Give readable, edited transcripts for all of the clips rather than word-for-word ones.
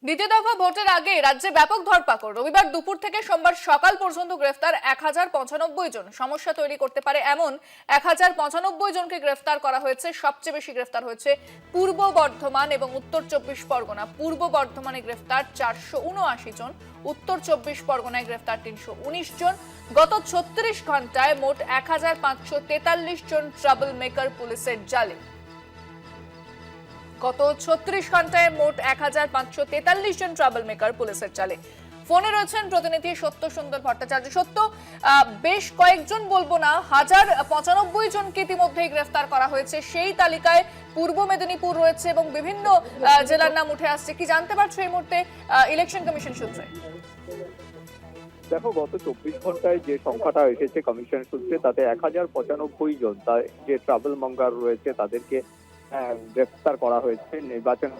দ্বিতীয় দফা ভোটের আগে রাজ্যে ব্যাপক ধরপাকড়। রবিবার দুপুর থেকে সোমবার সকাল পর্যন্ত গ্রেফতার 1095 জন। সমস্যা তৈরি করতে পারে এমন 1095 জনকে গ্রেফতার করা হয়েছে। সবচেয়ে বেশি গ্রেফতার হয়েছে পূর্ব বর্ধমান এবং উত্তর 24 পরগনা। পূর্ব বর্ধমানে গ্রেফতার 479 জন, উত্তর 24 পরগনায় গ্রেফতার 319 জন। গত 36 ঘন্টায় মোট 1543 জন ট্রাবল মেকার পুলিশের জালে। গত 36 ঘন্টায় মোট 1543 জন ট্রাবল মেকার পুলিশের জালে। ফোনে রয়েছেন প্রতিনিধি সত্য সুন্দর ভট্টাচার্য। সত্য, বেশ কয়েকজন, বলবো না, 1095 জনকে ইতিমধ্যেই গ্রেফতার করা হয়েছে। সেই তালিকায় পূর্ব মেদিনীপুর রয়েছে এবং বিভিন্ন জেলার নাম উঠে আসছে। কি জানতে পারছো এই মুহূর্তে ইলেকশন কমিশন সূত্রে? দেখো, গত 24 ঘন্টায় যে সংখ্যাটা এসেছে কমিশন সূত্রে, তাতে 1095 জন যে ট্রাভেল মঙ্গার রয়েছে তাদেরকে গ্রেফতার করা হয়েছে। নির্বাচন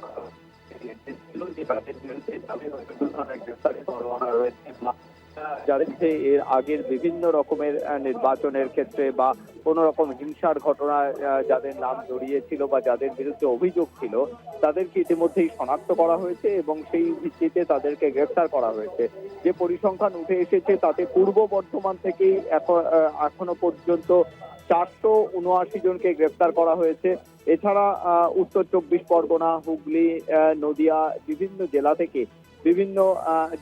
যাদের এর আগের বিভিন্ন রকমের নির্বাচনের ক্ষেত্রে বা কোন রকম হিংসার ঘটনায় যাদের নাম জড়িয়েছিল বা যাদের বিরুদ্ধে অভিযোগ ছিল, তাদেরকে ইতিমধ্যেই শনাক্ত করা হয়েছে এবং সেই ভিত্তিতে তাদেরকে গ্রেফতার করা হয়েছে। যে পরিসংখ্যান উঠে এসেছে তাতে পূর্ব বর্ধমান থেকেই এখনো পর্যন্ত 479 জনকে গ্রেফতার করা হয়েছে। এছাড়া উত্তর 24 পরগনা, হুগলি, নদিয়া, বিভিন্ন জেলা থেকে বিভিন্ন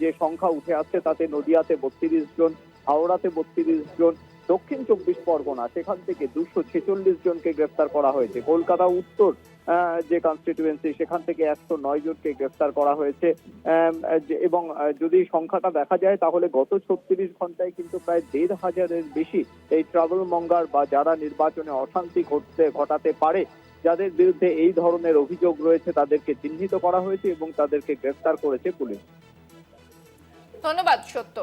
যে সংখ্যা উঠে আসছে, তাতে নদিয়াতে 32 জন, হাওড়াতে 32 জন, দক্ষিণ 24 পরগনা সেখান থেকে 246 জনকে গ্রেফতার করা হয়েছে। কলকাতা উত্তর যে কনস্টিটিউয়েন্সি সেখান থেকে 109 জনকে গ্রেফতার করা হয়েছে। এবং যদি সংখ্যাটা দেখা যায় তাহলে গত 36 ঘন্টায় কিন্তু প্রায় 1,500-এর বেশি এই ট্রাভেল মঙ্গার বা যারা নির্বাচনে অশান্তি ঘটাতে পারে, যাদের বিরুদ্ধে এই ধরনের অভিযোগ রয়েছে, তাদেরকে চিহ্নিত করা হয়েছে এবং তাদেরকে গ্রেফতার করেছে পুলিশ। ধন্যবাদ সত্য।